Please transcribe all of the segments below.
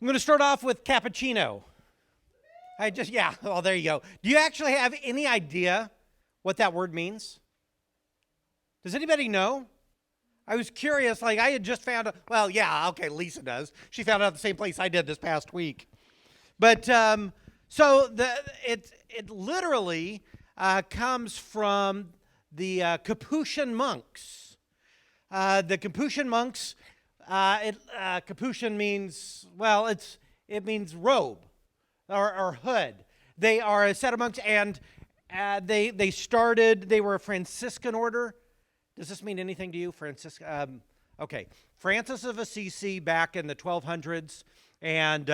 I'm going to start off with cappuccino. Well, there you go. Do you actually have any idea what that word means? Does anybody know? I was curious, I had just found out, Lisa does. She found out the same place I did this past week. But, it literally comes from the Capuchin monks. The Capuchin monks, Capuchin means, it means robe or hood. They are a set of monks, and they were a Franciscan order. Does this mean anything to you, Franciscan? Francis of Assisi back in the 1200s, and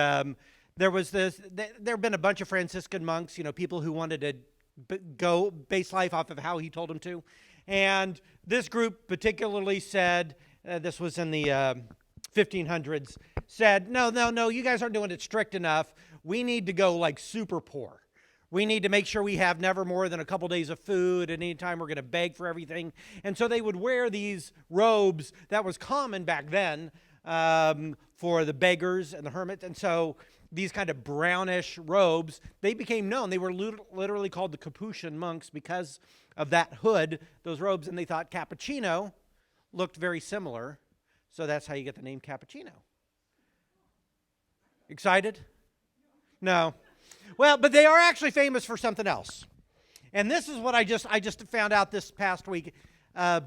there have been a bunch of Franciscan monks, people who wanted to go base life off of how he told them to. And this group particularly said, this was in the 1500s, said, no, you guys aren't doing it strict enough. We need to go super poor. We need to make sure we have never more than a couple days of food, and anytime we're going to beg for everything. And so they would wear these robes that was common back then for the beggars and the hermits. And so these kind of brownish robes, they became known. They were literally called the Capuchin monks because of that hood, those robes, and they thought cappuccino looked very similar. So that's how you get the name cappuccino. Excited? No. Well, but they are actually famous for something else. And this is what I just found out this past week. It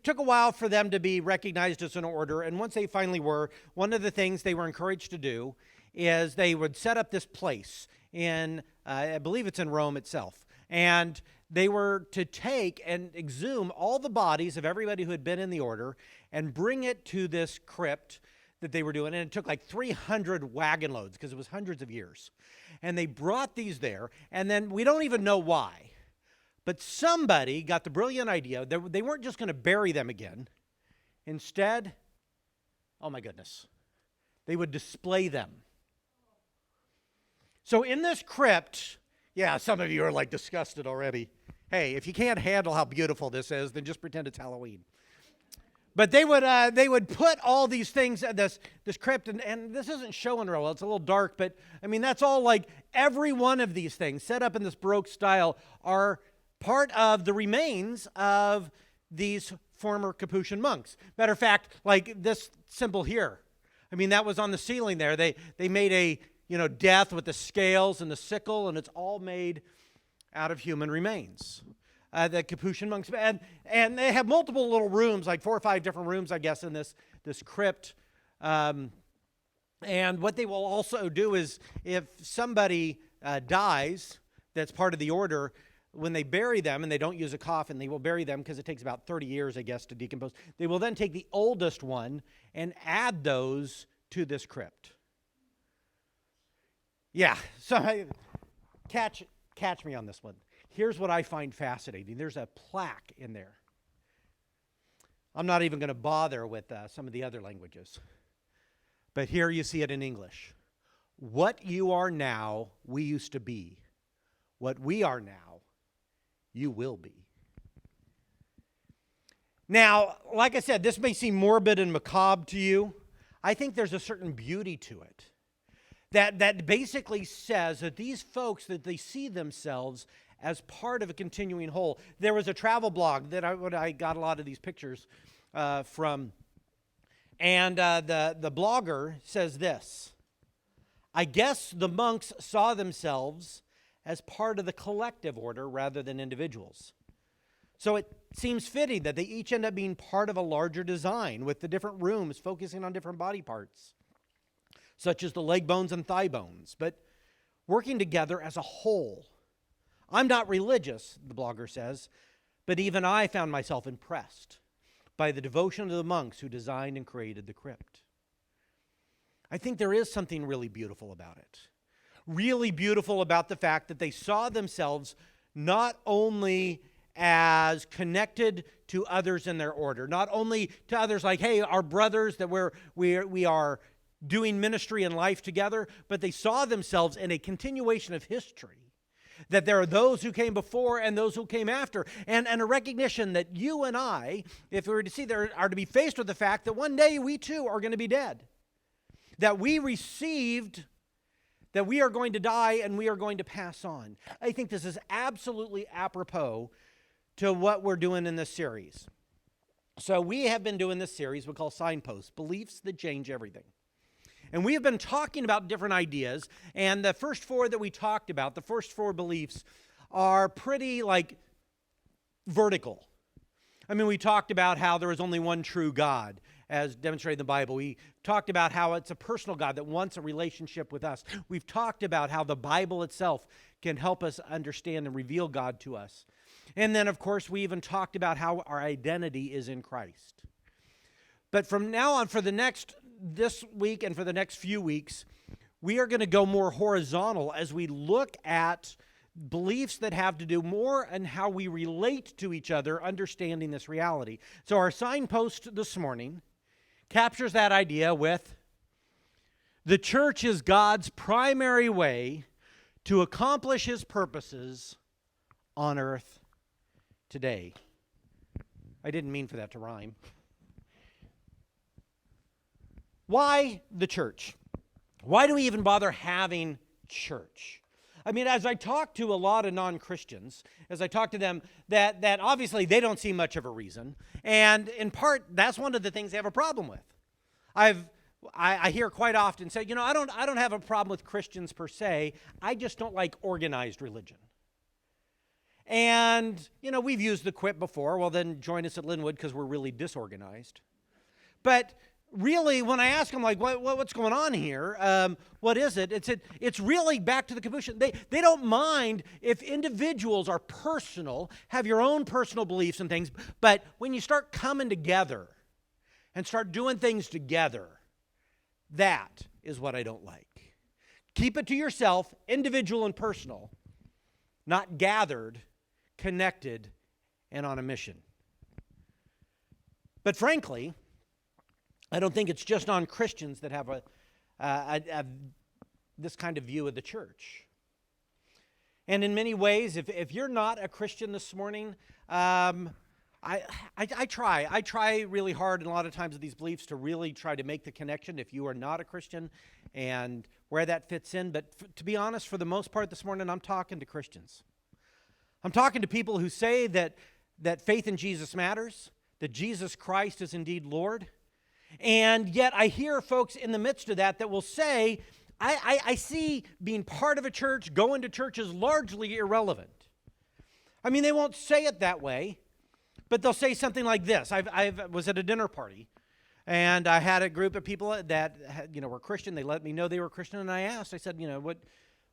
took a while for them to be recognized as an order, and once they finally were, one of the things they were encouraged to do is they would set up this place in, I believe it's in Rome itself, and they were to take and exhume all the bodies of everybody who had been in the order and bring it to this crypt that they were doing, and it took 300 wagon loads because it was hundreds of years. And they brought these there, and then we don't even know why, but somebody got the brilliant idea that they weren't just going to bury them again. Instead, oh my goodness, they would display them. So in this crypt, some of you are disgusted already. Hey, if you can't handle how beautiful this is, then just pretend it's Halloween. But they would put all these things in this crypt, and this isn't showing real well. It's a little dark, but I mean that's all every one of these things set up in this Baroque style are part of the remains of these former Capuchin monks. Matter of fact, this symbol here, I mean that was on the ceiling there. They made a death with the scales and the sickle, and it's all made out of human remains. The Capuchin monks, and they have multiple little rooms, 4 or 5 different rooms, I guess, in this crypt. And what they will also do is, if somebody dies that's part of the order, when they bury them, and they don't use a coffin, they will bury them because it takes about 30 years, I guess, to decompose. They will then take the oldest one and add those to this crypt. Yeah, so catch me on this one. Here's what I find fascinating. There's a plaque in there. I'm not even going to bother with some of the other languages. But here you see it in English. What you are now, we used to be. What we are now, you will be. Now, like I said, this may seem morbid and macabre to you. I think there's a certain beauty to it. That basically says that these folks, that they see themselves as part of a continuing whole. There was a travel blog that I got a lot of these pictures from. And the blogger says this: I guess the monks saw themselves as part of the collective order rather than individuals. So it seems fitting that they each end up being part of a larger design with the different rooms focusing on different body parts, such as the leg bones and thigh bones, but working together as a whole. I'm not religious, the blogger says, but even I found myself impressed by the devotion of the monks who designed and created the crypt. I think there is something really beautiful about it. Really beautiful about the fact that they saw themselves not only as connected to others in their order, not only to others hey, our brothers, that we are doing ministry and life together, but they saw themselves in a continuation of history. That there are those who came before and those who came after, and a recognition that you and I, if we were to see, are to be faced with the fact that one day we too are going to be dead. that we received that we are going to die and we are going to pass on. I think this is absolutely apropos to what we're doing in this series. So we have been doing this series we call Signposts, Beliefs That Change Everything. And we have been talking about different ideas, and the first four that we talked about, the first four beliefs, are pretty vertical. I mean, we talked about how there is only one true God, as demonstrated in the Bible. We talked about how it's a personal God that wants a relationship with us. We've talked about how the Bible itself can help us understand and reveal God to us. And then, of course, we even talked about how our identity is in Christ. But from now on, this week and for the next few weeks, we are going to go more horizontal as we look at beliefs that have to do more and how we relate to each other, understanding this reality. So our signpost this morning captures that idea with the church is God's primary way to accomplish his purposes on earth today. I didn't mean for that to rhyme. Why the church? Why do we even bother having church? I mean, as I talk to a lot of non-Christians, as I talk to them, that obviously they don't see much of a reason. And in part, that's one of the things they have a problem with. I hear quite often say, I don't have a problem with Christians per se. I just don't like organized religion. And, we've used the quip before. Well, then join us at Linwood because we're really disorganized. But really, when I ask them, what's going on here? What is it? It's really back to the caboose. They don't mind if individuals are personal, have your own personal beliefs and things, but when you start coming together and start doing things together, that is what I don't like. Keep it to yourself, individual and personal, not gathered, connected, and on a mission. But frankly, I don't think it's just non-Christians that have this kind of view of the church. And in many ways, if you're not a Christian this morning, I try really hard and a lot of times with these beliefs to really try to make the connection if you are not a Christian and where that fits in. But to be honest, for the most part this morning, I'm talking to Christians. I'm talking to people who say that faith in Jesus matters, that Jesus Christ is indeed Lord. And yet I hear folks in the midst of that will say, I see being part of a church, going to church is largely irrelevant. I mean, they won't say it that way, but they'll say something like this. I was at a dinner party, and I had a group of people that were Christian. They let me know they were Christian, and I asked, I said,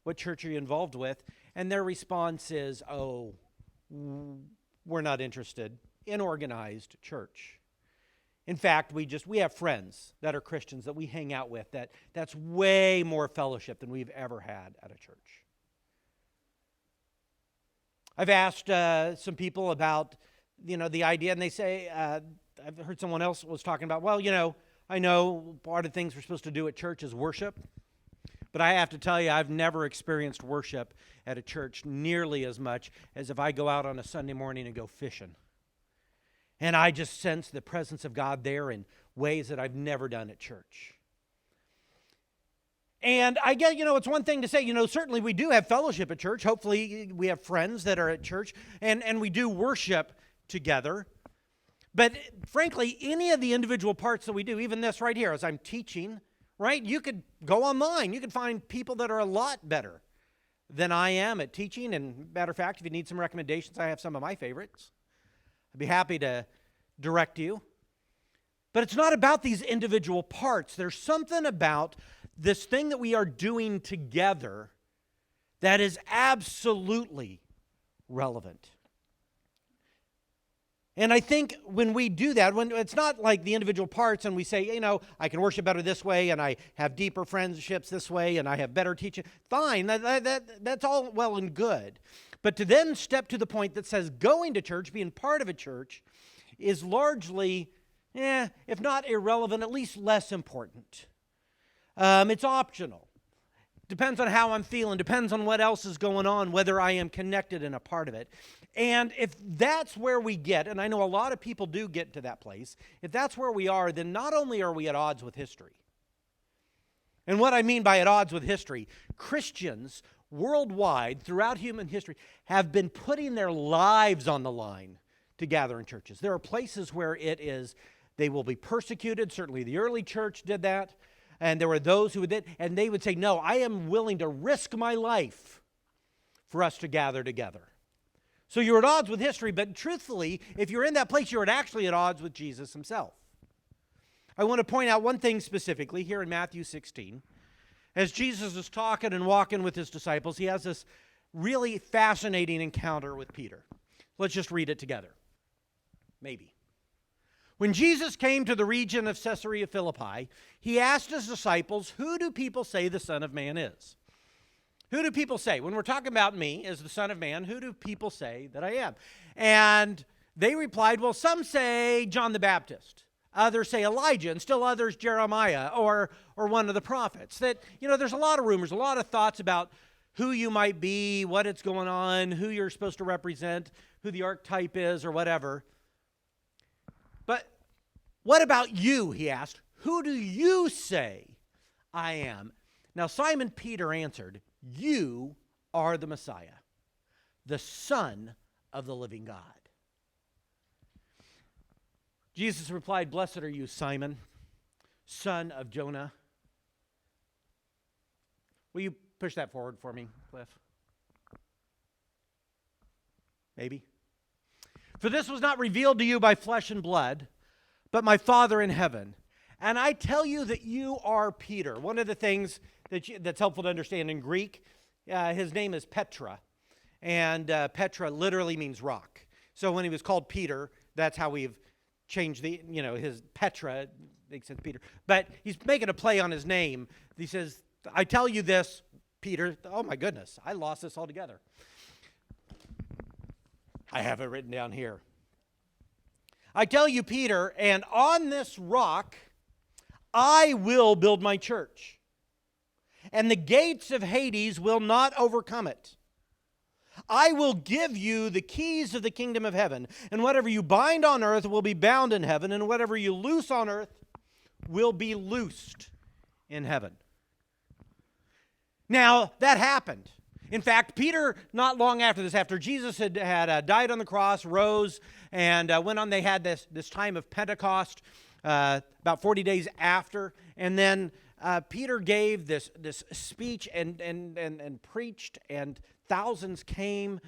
what church are you involved with? And their response is, we're not interested in organized church. In fact, we have friends that are Christians that we hang out with that's way more fellowship than we've ever had at a church. I've asked some people about, the idea, and they say, I've heard someone else was talking about, I know part of the things we're supposed to do at church is worship, but I have to tell you, I've never experienced worship at a church nearly as much as if I go out on a Sunday morning and go fishing. And I just sense the presence of God there in ways that I've never done at church. And I get, it's one thing to say, certainly we do have fellowship at church. Hopefully we have friends that are at church, and we do worship together. But frankly, any of the individual parts that we do, even this right here, as I'm teaching, right? You could go online. You could find people that are a lot better than I am at teaching. And matter of fact, if you need some recommendations, I have some of my favorites. I'd be happy to direct you. But it's not about these individual parts. There's something about this thing that we are doing together that is absolutely relevant. And I think when we do that, when it's not like the individual parts and we say, I can worship better this way and I have deeper friendships this way and I have better teaching, fine, that's all well and good. But to then step to the point that says going to church, being part of a church, is largely, if not irrelevant, at least less important. It's optional. Depends on how I'm feeling, depends on what else is going on, whether I am connected and a part of it. And if that's where we get, and I know a lot of people do get to that place, if that's where we are, then not only are we at odds with history, And what I mean by at odds with history, Christians worldwide throughout human history have been putting their lives on the line to gather in churches. There are places where they will be persecuted. Certainly the early church did that. And there were those who did, and they would say, no, I am willing to risk my life for us to gather together. So you're at odds with history, but truthfully, if you're in that place, you're actually at odds with Jesus himself. I want to point out one thing specifically here in Matthew 16. As Jesus is talking and walking with his disciples, he has this really fascinating encounter with Peter. Let's just read it together. Maybe. When Jesus came to the region of Caesarea Philippi, he asked his disciples, who do people say the Son of Man is? Who do people say? When we're talking about me as the Son of Man, who do people say that I am? And they replied, well, some say John the Baptist. Others say Elijah, and still others Jeremiah or one of the prophets. That, there's a lot of rumors, a lot of thoughts about who you might be, what it's going on, who you're supposed to represent, who the archetype is, or whatever. But what about you, he asked. Who do you say I am? Now Simon Peter answered, you are the Messiah, the Son of the living God. Jesus replied, blessed are you, Simon, son of Jonah. Will you push that forward for me, Cliff? Maybe. For this was not revealed to you by flesh and blood, but my Father in heaven. And I tell you that you are Peter. One of the things that's helpful to understand in Greek, his name is Petra. And Petra literally means rock. So when he was called Peter, that's how we've changed his Petra, makes sense, Peter. But he's making a play on his name. He says, I tell you this, Peter. Oh my goodness, I lost this altogether. I have it written down here. I tell you, Peter, and on this rock I will build my church, and the gates of Hades will not overcome it. I will give you the keys of the kingdom of heaven, and whatever you bind on earth will be bound in heaven, and whatever you loose on earth will be loosed in heaven. Now, that happened. In fact, Peter, not long after this, after Jesus had died on the cross, rose, and went on, they had this time of Pentecost, about 40 days after, and then Peter gave this speech and preached, and thousands came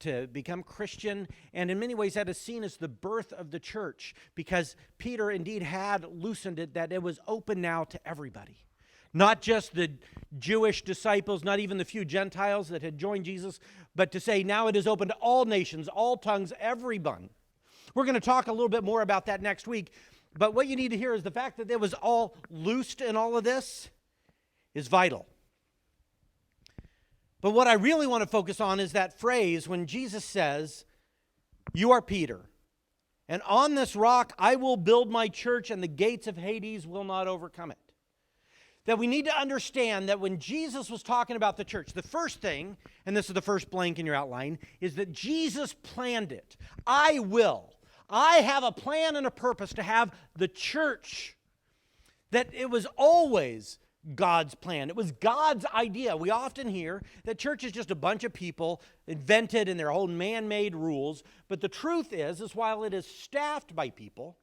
to become Christian, and in many ways that is seen as the birth of the church, because Peter indeed had loosened it, that it was open now to everybody. Not just the Jewish disciples, not even the few Gentiles that had joined Jesus, but to say now it is open to all nations, all tongues, everyone. We're going to talk a little bit more about that next week, but what you need to hear is the fact that it was all loosed in all of this is vital. But what I really want to focus on is that phrase when Jesus says, you are Peter, and on this rock I will build my church, and the gates of Hades will not overcome it. That we need to understand that when Jesus was talking about the church, the first thing, and this is the first blank in your outline, is that Jesus planned it. I have a plan and a purpose to have the church. That it was always God's plan. It was God's idea. We often hear that church is just a bunch of people invented in their own man-made rules, but the truth is while it is staffed by people,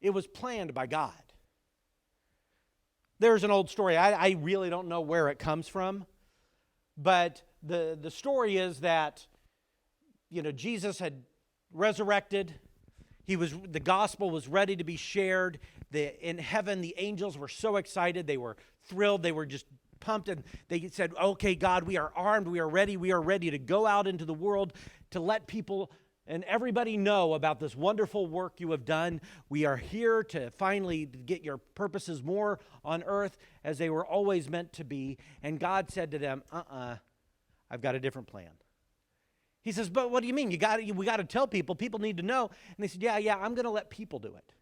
it was planned by God. There's an old story. I really don't know where it comes from, but the story is that, Jesus had resurrected. The gospel was ready to be shared. In heaven, the angels were so excited. They were thrilled. They were just pumped. And they said, okay, God, we are armed. We are ready. We are ready to go out into the world to let people and everybody know about this wonderful work you have done. We are here to finally get your purposes more on earth as they were always meant to be. And God said to them, I've got a different plan. He says, but what do you mean? We got to tell people. People need to know. And they said, yeah, I'm going to let people do it.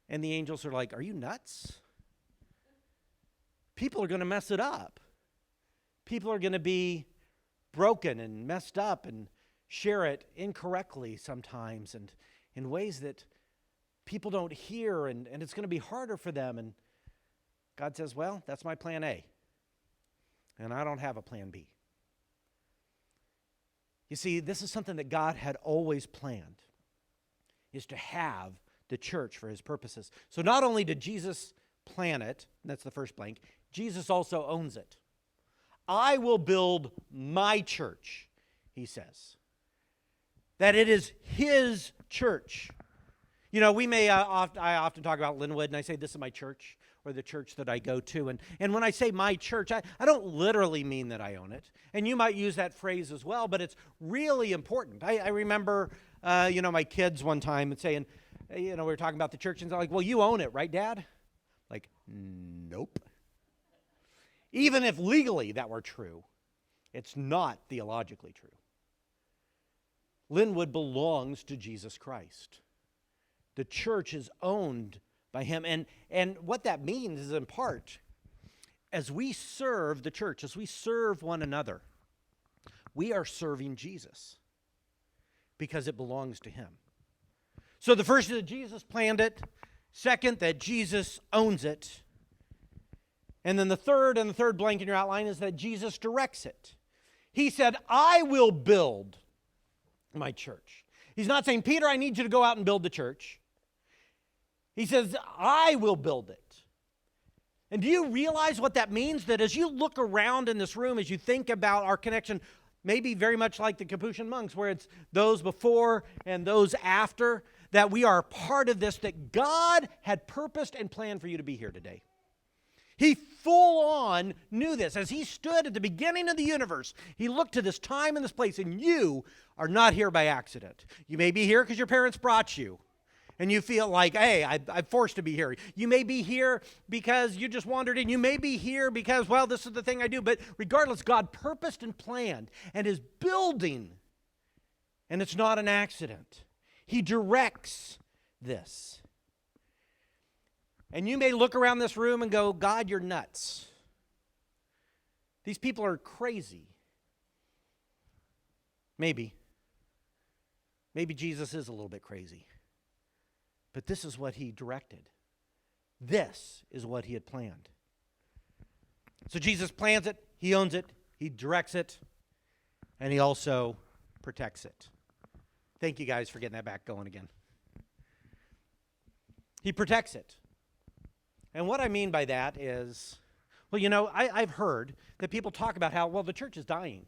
And the angels are like, are you nuts? People are going to mess it up. People are going to be broken and messed up and share it incorrectly sometimes and in ways that people don't hear, and it's going to be harder for them. And God says, well, that's my plan A. And I don't have a plan B. You see, this is something that God had always planned, is to have the church for his purposes. So not only did Jesus plan it, that's the first blank, Jesus also owns it. I will build my church, he says. That it is his church. You know, I often talk about Linwood, and I say, this is my church, or the church that I go to. And when I say my church, I don't literally mean that I own it. And you might use that phrase as well, but it's really important. I remember, my kids one time saying, we were talking about the church, and they're like, well, you own it, right, Dad? Like, nope. Even if legally that were true, it's not theologically true. Linwood belongs to Jesus Christ. The church is owned by him. And what that means is, in part, as we serve the church, as we serve one another, we are serving Jesus because it belongs to him. So the first is that Jesus planned it. Second, that Jesus owns it. And then the third blank in your outline is that Jesus directs it. He said, I will build my church. He's not saying, Peter, I need you to go out and build the church. He says, I will build it. And do you realize what that means? That as you look around in this room, as you think about our connection, maybe very much like the Capuchin monks, where it's those before and those after, that we are part of this, that God had purposed and planned for you to be here today. He full on knew this. As he stood at the beginning of the universe, he looked to this time and this place, and you are not here by accident. You may be here because your parents brought you, and you feel like, hey, I'm forced to be here. You may be here because you just wandered in. You may be here because, well, this is the thing I do. But regardless, God purposed and planned and is building, and it's not an accident. He directs this. And you may look around this room and go, God, you're nuts. These people are crazy. Maybe. Maybe Jesus is a little bit crazy. But this is what he directed. This is what he had planned. So Jesus plans it, he owns it, he directs it, and he also protects it. Thank you guys for getting that back going again. He protects it. And what I mean by that is, well, I've heard that people talk about how, well, the church is dying.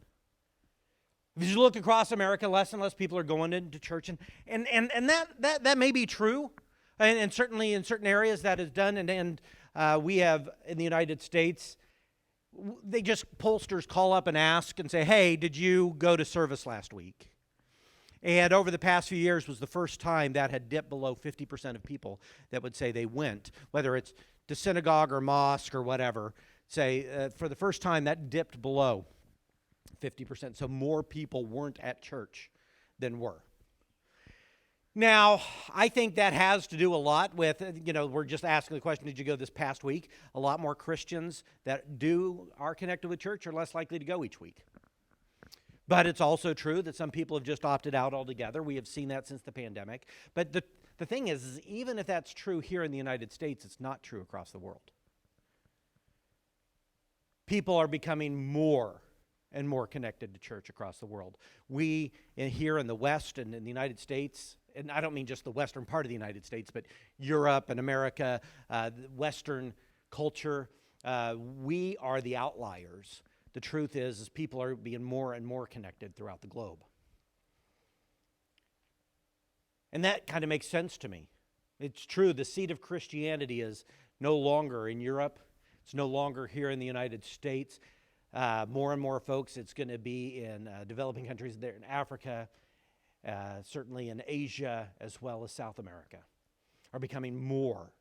If you look across America, less and less people are going into church, and that may be true, and certainly in certain areas that is done, and we have in the United States, pollsters call up and ask and say, hey, did you go to service last week? And over the past few years was the first time that had dipped below 50% of people that would say they went, whether it's to synagogue or mosque or whatever, for the first time that dipped below 50%. So more people weren't at church than were. Now, I think that has to do a lot with, we're just asking the question, did you go this past week? A lot more Christians that are connected with church are less likely to go each week. But it's also true that some people have just opted out altogether. We have seen that since the pandemic. But the thing is, even if that's true here in the United States, it's not true across the world. People are becoming more and more connected to church across the world. We here in the West and in the United States, and I don't mean just the western part of the United States, but Europe and America, Western culture, we are the outliers. The truth is people are being more and more connected throughout the globe. And that kind of makes sense to me. It's true, the seat of Christianity is no longer in Europe. It's no longer here in the United States. More and more folks, it's going to be in developing countries there in Africa, certainly in Asia, as well as South America, are becoming more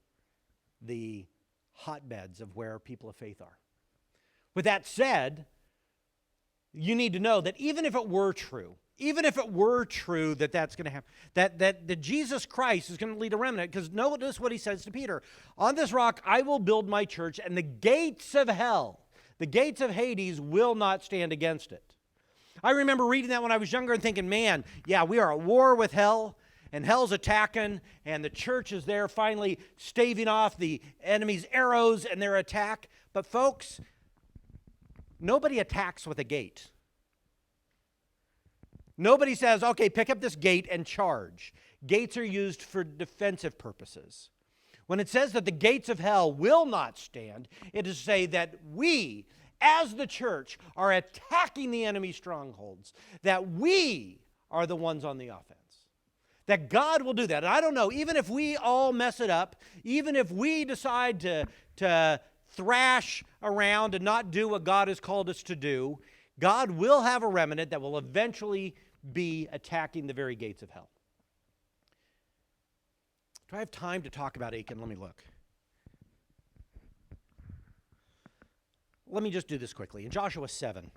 the hotbeds of where people of faith are. With that said, you need to know that even if it were true that that's going to happen, that Jesus Christ is going to lead a remnant, because notice what he says to Peter. On this rock I will build my church, and the gates of hell, the gates of Hades, will not stand against it. I remember reading that when I was younger and thinking, man, yeah, we are at war with hell. and hell's attacking, and the church is there finally staving off the enemy's arrows and their attack. But folks, nobody attacks with a gate. Nobody says, okay, pick up this gate and charge. Gates are used for defensive purposes. When it says that the gates of hell will not stand, it is to say that we, as the church, are attacking the enemy's strongholds, that we are the ones on the offense. That God will do that. And I don't know, even if we all mess it up, even if we decide to thrash around and not do what God has called us to do, God will have a remnant that will eventually be attacking the very gates of hell. Do I have time to talk about Achan? Let me look. Let me just do this quickly. In Joshua 7,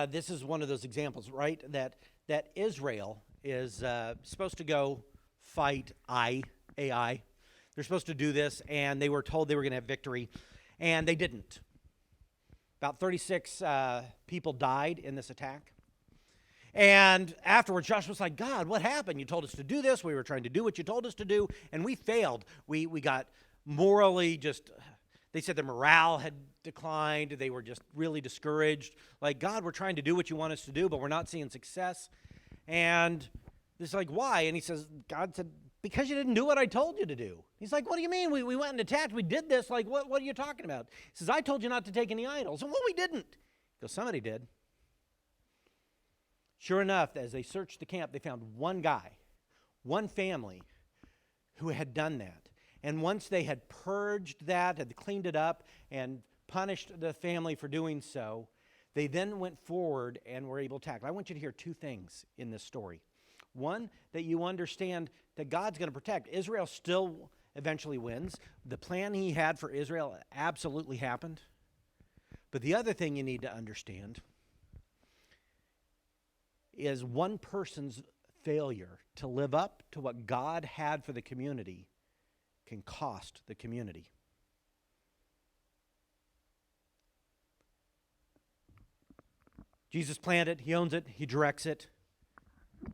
this is one of those examples, right? That Israel is supposed to go fight Ai. They're supposed to do this, and they were told they were going to have victory, and they didn't. About 36 people died in this attack. And afterwards, Joshua was like, God, what happened? You told us to do this. We were trying to do what you told us to do, and we failed. We got morally just, they said their morale had declined. They were just really discouraged. Like, God, we're trying to do what you want us to do, but we're not seeing success. And it's like, why? And he says, God said, because you didn't do what I told you to do. He's like, what do you mean? We went and attacked. We did this. Like, what are you talking about? He says, I told you not to take any idols. And well, we didn't. He goes, somebody did. Sure enough, as they searched the camp, they found one guy, one family who had done that. And once they had purged that, had cleaned it up, and punished the family for doing so, they then went forward and were able to tackle. I want you to hear two things in this story. One, that you understand that God's going to protect. Israel still eventually wins. The plan he had for Israel absolutely happened. But the other thing you need to understand is one person's failure to live up to what God had for the community can cost the community. Jesus planned it, he owns it, he directs it.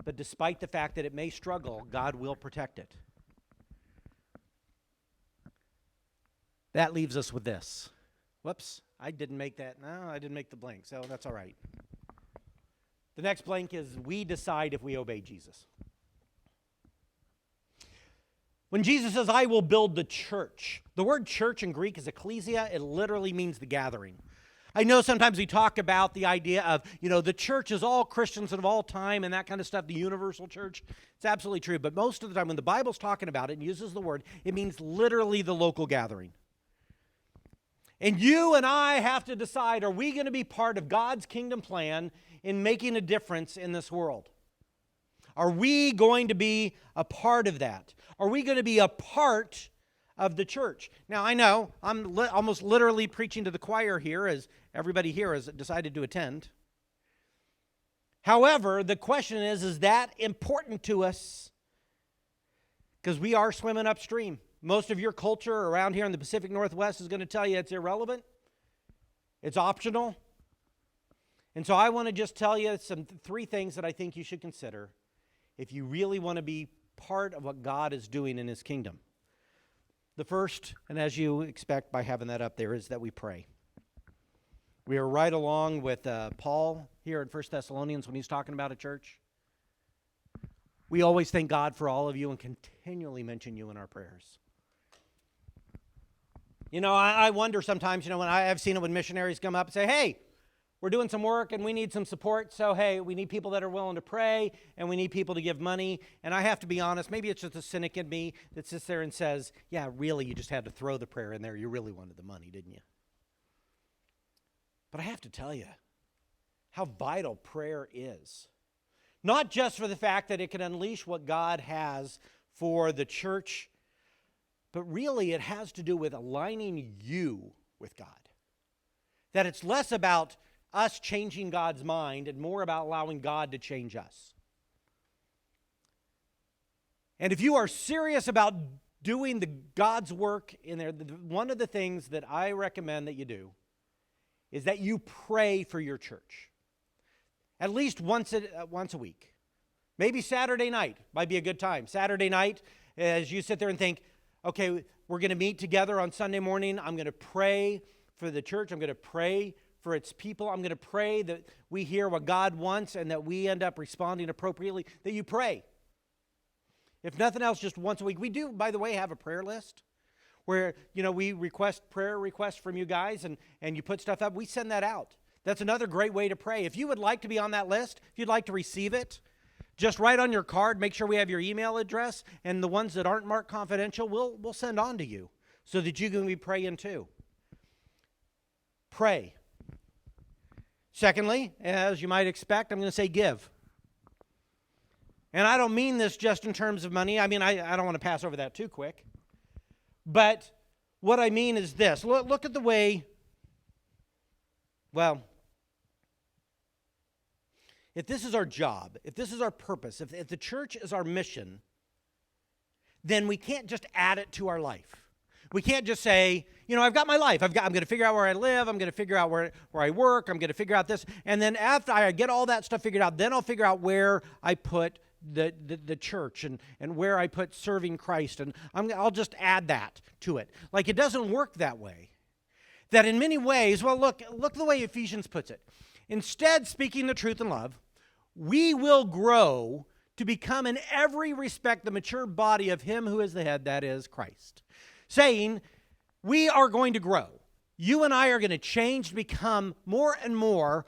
But despite the fact that it may struggle, God will protect it. That leaves us with this. Whoops, I didn't make that. No, I didn't make the blank, so that's all right. The next blank is we decide if we obey Jesus. When Jesus says, I will build the church, the word church in Greek is ecclesia. It literally means the gathering. I know sometimes we talk about the idea of, the church is all Christians of all time and that kind of stuff, the universal church. It's absolutely true. But most of the time when the Bible's talking about it and uses the word, it means literally the local gathering. And you and I have to decide, are we going to be part of God's kingdom plan in making a difference in this world? Are we going to be a part of that? Are we going to be a part of the church? Now, I know I'm almost literally preaching to the choir here, as everybody here has decided to attend. However, the question is that important to us? Because we are swimming upstream. Most of your culture around here in the Pacific Northwest is going to tell you it's irrelevant. It's optional. And so I want to just tell you three things that I think you should consider if you really want to be part of what God is doing in his kingdom. The first, and as you expect by having that up there, is that we pray. We are right along with Paul here in 1 Thessalonians when he's talking about a church. We always thank God for all of you and continually mention you in our prayers. I wonder sometimes, when I've seen it when missionaries come up and say, hey, we're doing some work and we need some support. So, hey, we need people that are willing to pray and we need people to give money. And I have to be honest, maybe it's just a cynic in me that sits there and says, yeah, really, you just had to throw the prayer in there. You really wanted the money, didn't you? But I have to tell you how vital prayer is. Not just for the fact that it can unleash what God has for the church, but really it has to do with aligning you with God. That it's less about us changing God's mind and more about allowing God to change us. And if you are serious about doing God's work in there, one of the things that I recommend that you do is that you pray for your church. At least once a week. Maybe Saturday night might be a good time. Saturday night, as you sit there and think, okay, we're going to meet together on Sunday morning. I'm going to pray for the church. I'm going to pray for its people. I'm going to pray that we hear what God wants and that we end up responding appropriately, that you pray. If nothing else, just once a week. We do, by the way, have a prayer list where, we request prayer requests from you guys and you put stuff up. We send that out. That's another great way to pray. If you would like to be on that list, if you'd like to receive it, just write on your card, make sure we have your email address, and the ones that aren't marked confidential, we'll send on to you so that you can be praying too. Pray. Secondly, as you might expect, I'm going to say give. And I don't mean this just in terms of money. I mean, I don't want to pass over that too quick. But what I mean is this. Look at the way, if this is our job, if this is our purpose, if the church is our mission, then we can't just add it to our life. We can't just say, I've got my life. I'm going to figure out where I live. I'm going to figure out where I work. I'm going to figure out this. And then after I get all that stuff figured out, then I'll figure out where I put the church and where I put serving Christ. And I'll just add that to it. Like, it doesn't work that way. That in many ways, look the way Ephesians puts it. Instead, speaking the truth in love, we will grow to become in every respect the mature body of him who is the head, that is Christ. Saying, we are going to grow. You and I are going to change to become more and more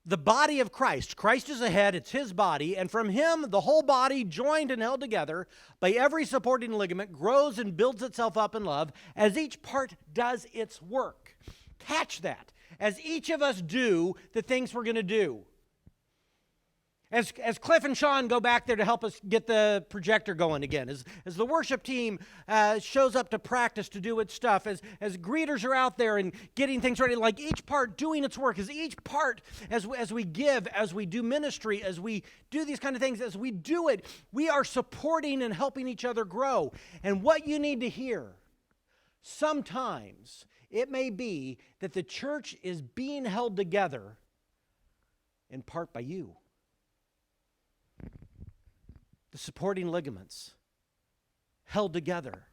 the body of Christ. Christ is the head, it's his body, and from him, the whole body, joined and held together by every supporting ligament, grows and builds itself up in love as each part does its work. Catch that. As each of us do the things we're going to do. As Cliff and Sean go back there to help us get the projector going again, as the worship team shows up to practice to do its stuff, as greeters are out there and getting things ready, like each part doing its work, as each part, as we give, as we do ministry, as we do these kind of things, as we do it, we are supporting and helping each other grow. And what you need to hear, sometimes it may be that the church is being held together in part by you. The supporting ligaments held together.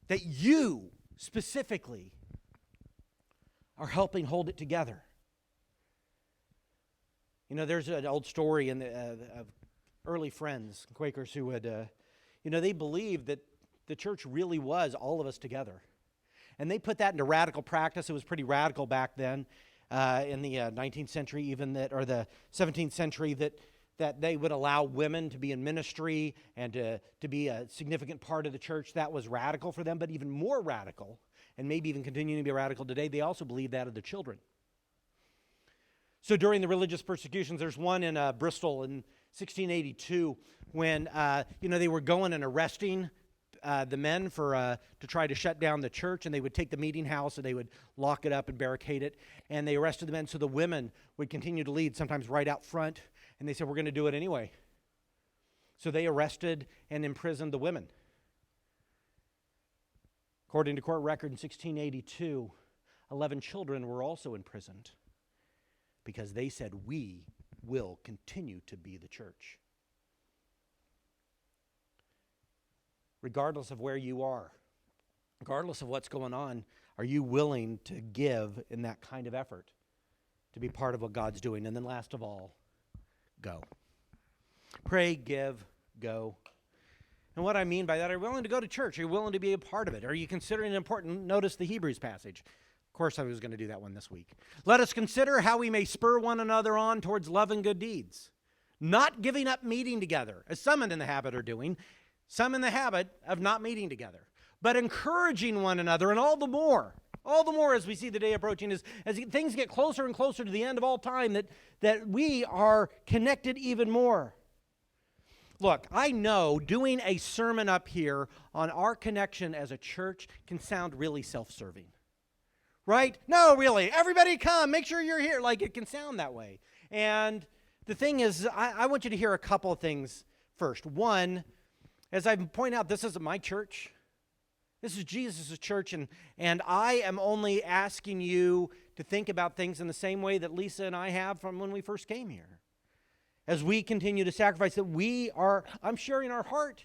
That you specifically are helping hold it together. There's an old story of early friends, Quakers, who would, they believed that the church really was all of us together. And they put that into radical practice. It was pretty radical back then in the 19th century, even or the 17th century, that they would allow women to be in ministry and to be a significant part of the church. That was radical for them, but even more radical, and maybe even continuing to be radical today, they also believed that of the children. So during the religious persecutions, there's one in Bristol in 1682 when they were going and arresting the men to try to shut down the church, and they would take the meeting house and they would lock it up and barricade it, and they arrested the men so the women would continue to lead, sometimes right out front. And they said, we're going to do it anyway. So they arrested and imprisoned the women. According to court record in 1682, 11 children were also imprisoned because they said, we will continue to be the church. Regardless of where you are, regardless of what's going on, are you willing to give in that kind of effort to be part of what God's doing? And then last of all, go. Pray, give, go. And what I mean by that, are you willing to go to church? Are you willing to be a part of it? Are you considering it important? Notice the Hebrews passage. Of course, I was going to do that one this week. Let us consider how we may spur one another on towards love and good deeds, not giving up meeting together, as some in the habit are doing, some in the habit of not meeting together, but encouraging one another, and all the more as we see the day approaching, as things get closer and closer to the end of all time, that we are connected even more. Look, I know doing a sermon up here on our connection as a church can sound really self-serving, right? No, really, everybody come, make sure you're here. Like, it can sound that way. And the thing is, I want you to hear a couple of things first. One, as I point out, this isn't my church. This is Jesus' church, and I am only asking you to think about things in the same way that Lisa and I have from when we first came here. as we continue to sacrifice, that I'm sharing our heart.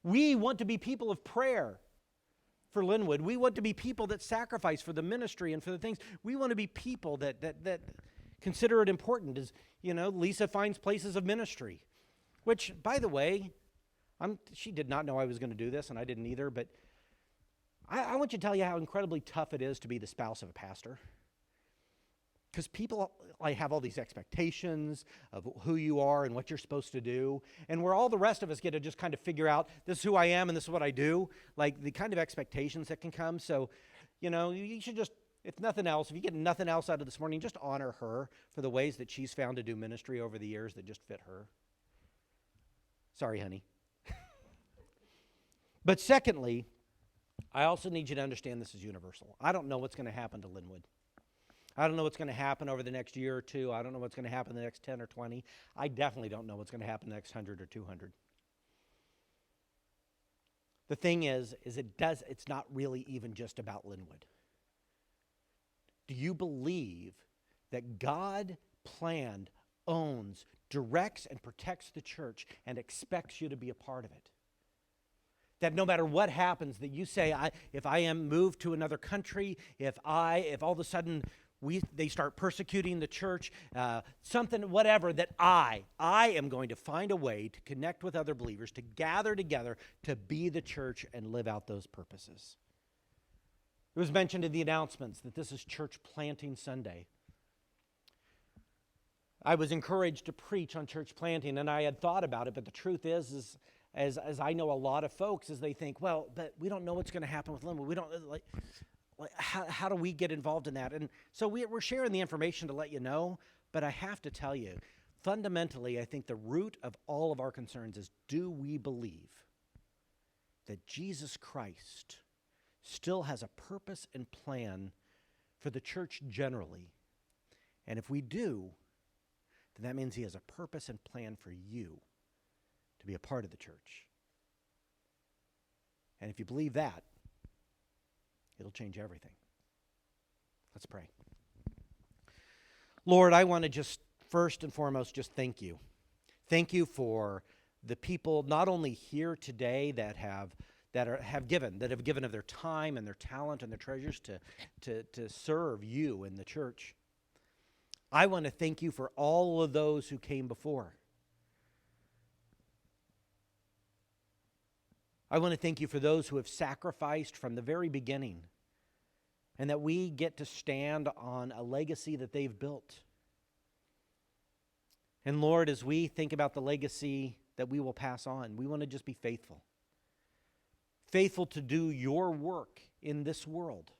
We want to be people of prayer for Linwood. We want to be people that sacrifice for the ministry and for the things. We want to be people that consider it important. As Lisa finds places of ministry, which, by the way, she did not know I was going to do this, and I didn't either, but I want to tell you how incredibly tough it is to be the spouse of a pastor. Because people have all these expectations of who you are and what you're supposed to do. And where all the rest of us get to just kind of figure out, this is who I am and this is what I do. Like the kind of expectations that can come. So, you should just, if nothing else, if you get nothing else out of this morning, just honor her for the ways that she's found to do ministry over the years that just fit her. Sorry, honey. But secondly, I also need you to understand this is universal. I don't know what's going to happen to Linwood. I don't know what's going to happen over the next year or two. I don't know what's going to happen the next 10 or 20. I definitely don't know what's going to happen the next 100 or 200. The thing is it's not really even just about Linwood. Do you believe that God planned, owns, directs, and protects the church and expects you to be a part of it? That no matter what happens, that you say, if I am moved to another country, if all of a sudden they start persecuting the church, something, whatever, that I am going to find a way to connect with other believers, to gather together, to be the church and live out those purposes. It was mentioned in the announcements that this is Church Planting Sunday. I was encouraged to preach on church planting, and I had thought about it, but the truth is as I know a lot of folks, is they think, well, but we don't know what's going to happen with Linwood. We don't, how do we get involved in that? And so we're sharing the information to let you know, but I have to tell you, fundamentally, I think the root of all of our concerns is, do we believe that Jesus Christ still has a purpose and plan for the church generally? And if we do, then that means he has a purpose and plan for you to be a part of the church. And if you believe that, it'll change everything. Let's pray. Lord, I want to just first and foremost just thank you. Thank you for the people not only here today that have given of their time and their talent and their treasures to serve you in the church. I want to thank you for all of those who came before. I want to thank you for those who have sacrificed from the very beginning, and that we get to stand on a legacy that they've built. And Lord, as we think about the legacy that we will pass on, we want to just be faithful. Faithful to do your work in this world.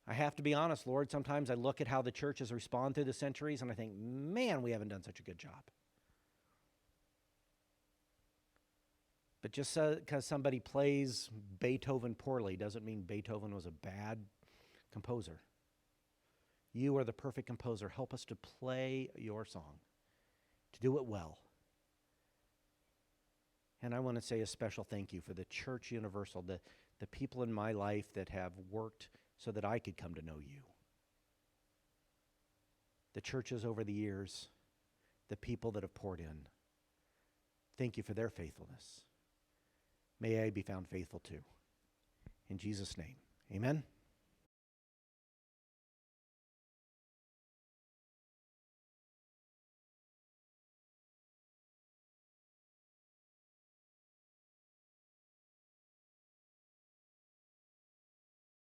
I have to be honest, Lord, sometimes I look at how the church has responded through the centuries and I think, man, we haven't done such a good job. But just because somebody plays Beethoven poorly doesn't mean Beethoven was a bad composer. You are the perfect composer. Help us to play your song, to do it well. And I want to say a special thank you for the Church Universal, the people in my life that have worked so that I could come to know you. The churches over the years, the people that have poured in. Thank you for their faithfulness. May I be found faithful too. In Jesus' name, amen.